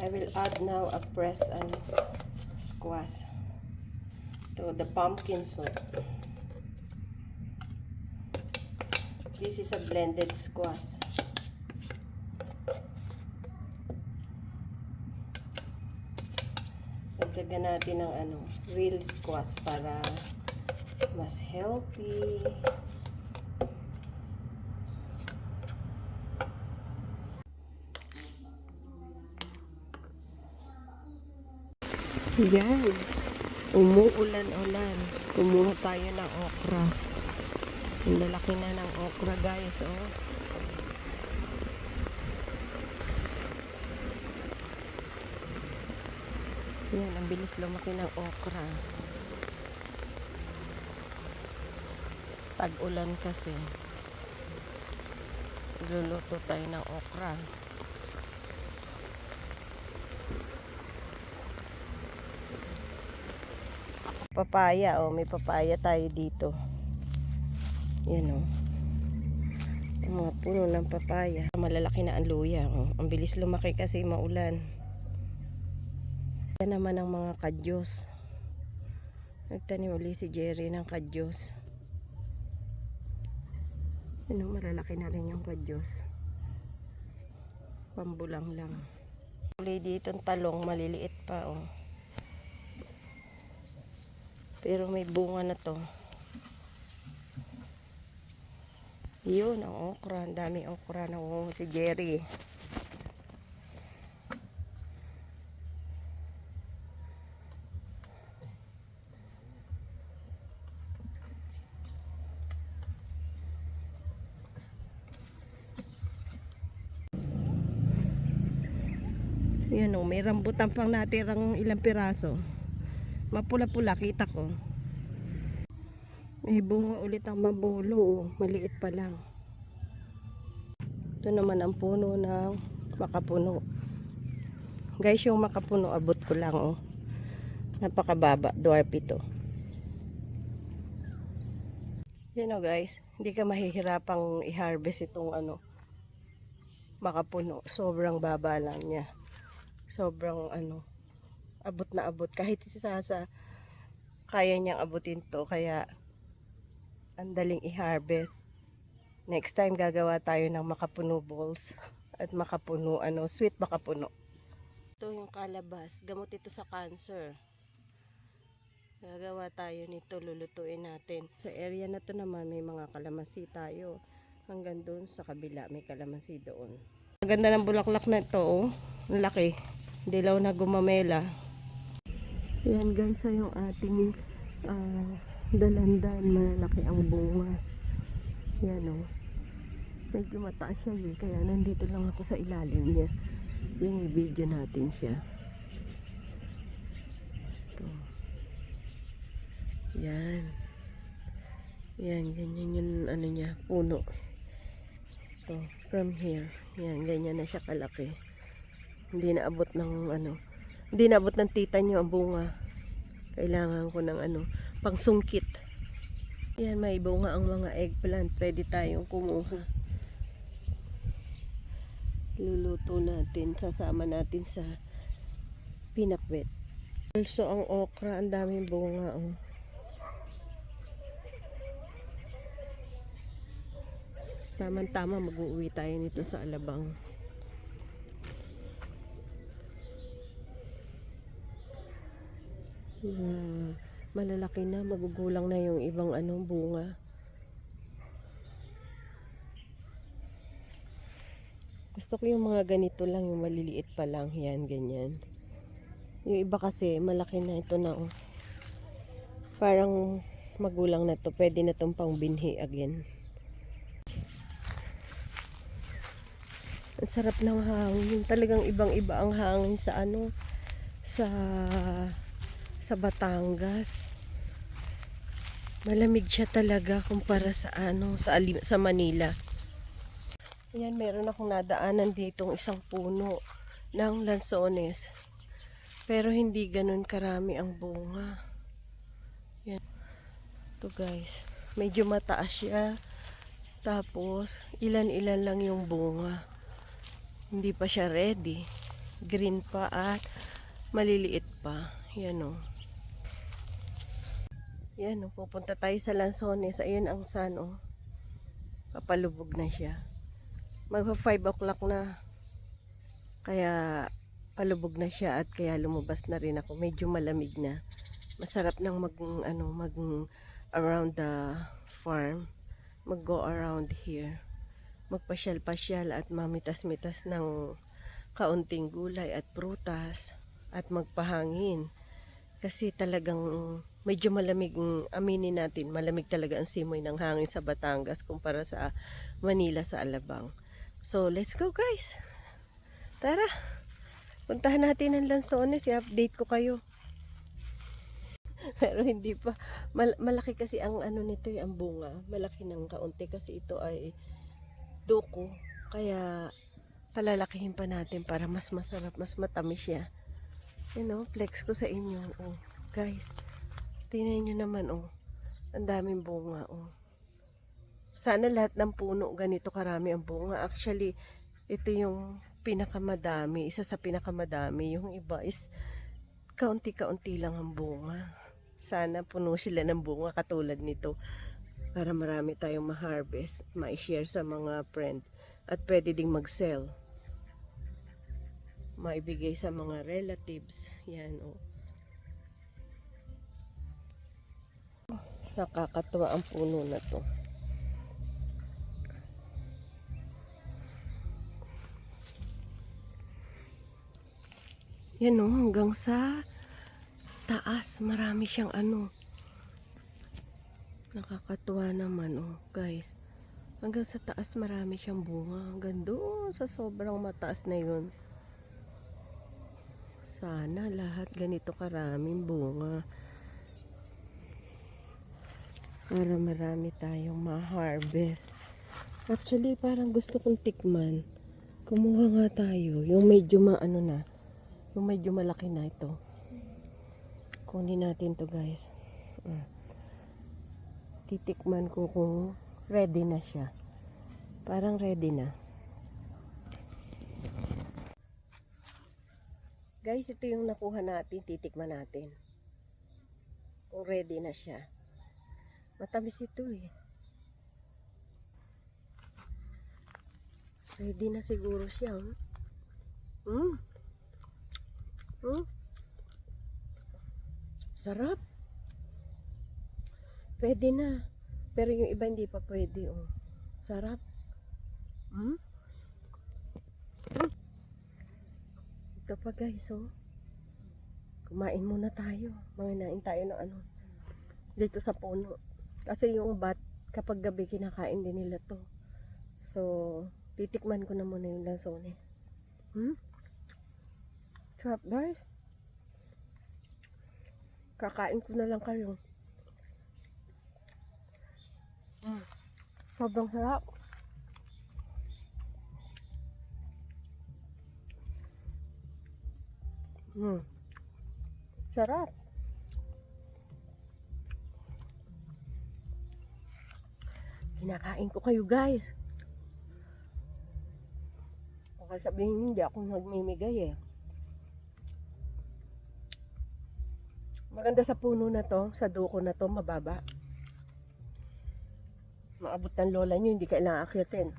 I will add now a pressed squash to the pumpkin soup. This is a blended squash. Dagdagan natin ng real squash para mas healthy. Yan. Umuulan-ulan. Kumuha tayo ng okra. Ang lalaki na ng okra, guys. Oh. Yan, ang bilis lumaki ng okra. Tag-ulan kasi. Luluto tayo ng okra. Papaya, oh, may papaya tayo dito. Yan, oh. Ang mga puno ng papaya. Malalaki na ang luya, oh. Ang bilis lumaki kasi maulan. Yan naman ang mga kadyos. Nagtanim uli si Jerry ng kadyos. Ano, malalaki na rin yung kadyos. Pambulang lang. Uli dito ang talong, maliliit pa, oh. Pero may bunga na to. Yun, ang okra. Ang daming okra na si Jerry. Yan o, may rambutan pang natirang ilang piraso. Mapula-pula, kita ko. May bunga ulit ang mabulo. Maliit pa lang. Ito naman ang puno ng makapuno. Guys, yung makapuno, abot ko lang, oh. Napakababa, dwarf ito. Yan o, guys. Hindi ka mahihirapang i-harvest itong makapuno. Sobrang baba lang niya. Sobrang abot na abot. Kahit isa sa kaya niyang abutin to. Kaya ang daling i-harvest. Next time gagawa tayo ng makapuno balls. At makapuno, sweet makapuno. Ito yung kalabas. Gamot ito sa cancer. Gagawa tayo nito. Lulutuin natin. Sa area na to naman may mga kalamansi tayo. Hanggang doon sa kabila may kalamansi doon. Ang ganda ng bulaklak na ito, oh. Ang laki. Dilaw na gumamela. Yan guys, yung ating dalandan. Malaki ang bunga. Yan o. Medyo mataas siya eh. Kaya nandito lang ako sa ilalim niya. Yung i-video natin siya. Ito. Yan. Yan, ganyan yung niya, puno. Ito, from here. Yan, ganyan na siya kalaki. Hindi naabot ng hindi naabot ng tita nyo ang bunga. Kailangan ko ng pangsungkit. Yan, may bunga ang mga eggplant. Pwede tayong kumuha. Luluto natin. Sasama natin sa pinakbet. Also, ang okra, ang daming bunga. Oh. Tama-tama mag-uwi tayo nito sa Alabang. Malalaki na, magugulang na yung ibang bunga. Gusto ko yung mga ganito lang, yung maliliit pa lang. Yan, ganyan. Yung iba kasi malaki na ito na, oh. Parang magulang na to. Pwede na tong pang binhi again. Ang sarap ng hangin. Talagang ibang-iba ang hangin sa sa Batangas. Malamig siya talaga kumpara sa sa Manila. Yan, meron akong nadaanan ditong isang puno ng lansones. Pero hindi ganun karami ang bunga. Yan. Ito guys, medyo mataas siya. Tapos ilan-ilan lang yung bunga. Hindi pa siya ready. green pa at maliliit pa. Yan o. Yan o, pupunta tayo sa Lanzones. Ayun ang sun o. Papalubog na siya. Magpa 5 o'clock na. Kaya palubog na siya at kaya lumabas na rin ako. Medyo malamig na. Masarap nang mag around the farm. Mag-go around here. Magpasyal-pasyal at mamitas-mitas ng kaunting gulay at prutas at magpahangin. Kasi talagang medyo malamig, aminin natin, malamig talaga ang simoy ng hangin sa Batangas kumpara sa Manila, sa Alabang. So, let's go guys. Tara, puntahan natin ang Lanzones, i-update ko kayo. Pero hindi pa, malaki kasi ang ano nito, ang bunga. Malaki ng kaunti kasi ito ay duko. Kaya palalakihin pa natin para mas masarap, mas matamis siya. You know, flex ko sa inyo. Oh, guys, tingnan nyo naman, oh. Ang daming bunga, oh. Sana lahat ng puno ganito karami ang bunga. Actually, ito yung pinakamadami. Isa sa pinakamadami. Yung iba is kaunti-kaunti lang ang bunga. Sana puno sila ng bunga katulad nito. Para marami tayong ma-harvest, ma-share sa mga friend. At pwede ding mag-sell. Maibigay sa mga relatives. Yan, oh. Nakakatuwa ang puno na to. Yan, oh, hanggang sa taas. Marami siyang ano. Nakakatuwa naman, oh, guys. Hanggang sa taas marami siyang bunga. Hanggang doon sa sobrang mataas na yun. Sana lahat ganito karaming bunga. Para marami tayong ma-harvest. Actually, parang gusto kong tikman. Kumuha nga tayo. Yung medyo maano na. Yung medyo malaki na ito. Kunin natin to guys. Titikman ko kung ready na siya. Parang ready na. Guys, ito yung nakuha natin. Titikman natin. Kung ready na siya. Matamis ito eh. Ready na siguro siya. Sarap. Pwede na. Pero yung iba hindi pa pwede. Oh. Sarap. Ito pa guys. Oh. Kumain muna tayo. Manginain tayo ng ano. Dito sa puno. Kasi yung bat, kapag gabi kinakain din nila to. So, titikman ko na muna yung Lanzones. Sarap guys. Kakain ko na lang kayo. Sobrang sarap. Sarap. Kinakain ko kayo guys. Baka sabihin hindi ako nagmimigay eh. Maganda sa puno na to, sa duko na to, mababa. Maabot ng lola nyo, hindi kailangan akyatin.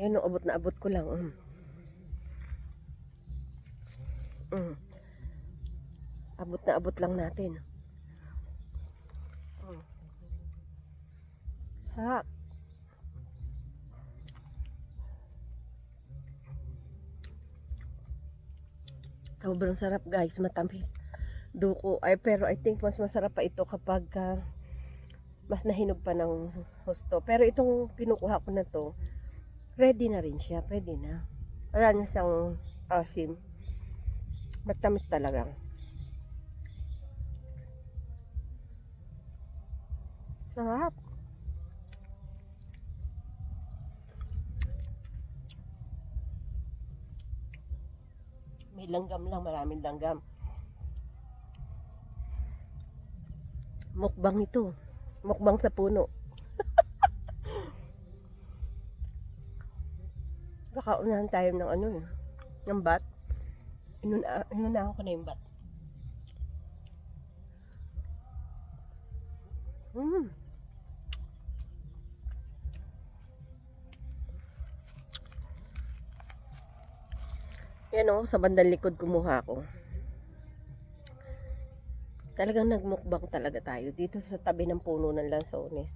Yan, abot na abot ko lang. Abot na abot lang natin. Sarap. Sobrang sarap guys, matamis. Duko. Ay, pero I think mas masarap pa ito kapag mas nahinog pa ng husto. Pero itong kinukuha ko na to, ready na rin siya. Pwede na. Wala na siyang asim. Matamis talaga. Sarap. May langgam lang, maraming langgam. Mukbang ito. Mukbang sa puno. Kakaunahan tayo ng ano eh, ng bat. Inunahan ko na yung bat. Yan o, sa bandang likod kumuha ko. Talagang nagmukbang talaga tayo dito sa tabi ng puno ng lansones.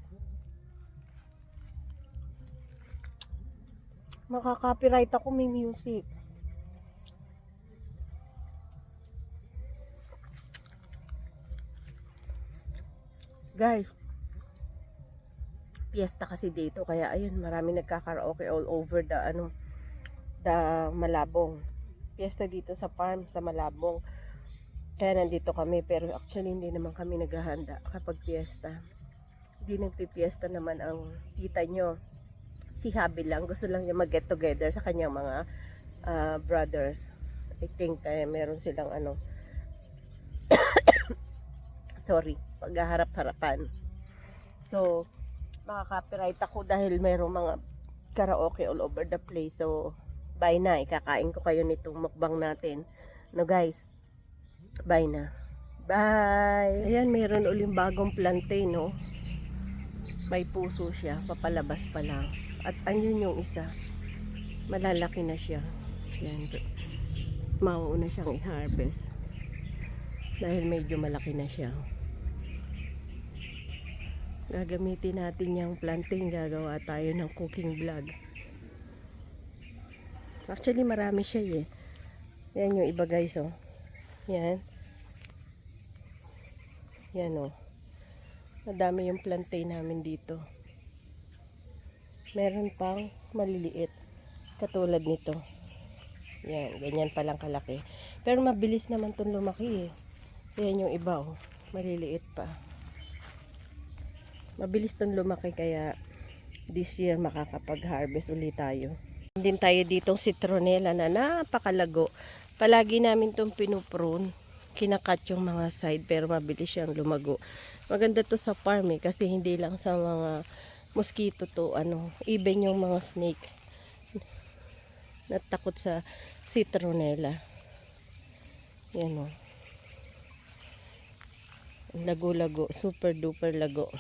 Makaka-copyright ako, may music. Guys, piyesta kasi dito kaya ayun, marami nagkakaraoke all over the Malabong. Piyesta dito sa farm sa Malabong. Kaya nandito kami, pero actually hindi naman kami naghahanda kapag piyesta. Hindi nagpipiesta naman ang tita nyo. Si Habi lang, gusto lang niya mag-get together sa kanyang mga brothers. I think meron silang sorry, paghaharap-harapan. So, makaka-copyright ako dahil mayroong mga karaoke all over the place. So, bye na. Ikakain ko kayo nitong mukbang natin. No guys, bye na. Bye! Ayan, mayroon uling bagong plantain, no? May puso siya, papalabas pa lang. At ayun yung isa. Malalaki na siya. Ayan, mauuna siyang i-harvest. Dahil medyo malaki na siya. Gagamitin natin yung plantain, gagawa tayo ng cooking vlog. Actually marami siya eh. Yan yung iba guys oh. Yan. Yan oh. Madami yung plantain namin dito. Meron pang maliliit. Katulad nito. Yan, ganyan palang kalaki. Pero mabilis naman itong lumaki eh. Yan yung iba oh. Maliliit pa. Mabilis itong lumaki kaya this year makakapag-harvest ulit tayo. Din tayo ditong citronella na napakalago. Palagi namin itong pinuprune. Kinakat yung mga side pero mabilis siyang lumago. Maganda to sa farm eh, kasi hindi lang sa mga mosquito to even yung mga snake natakot sa citronella. Yan o. Lago-lago, super duper lago.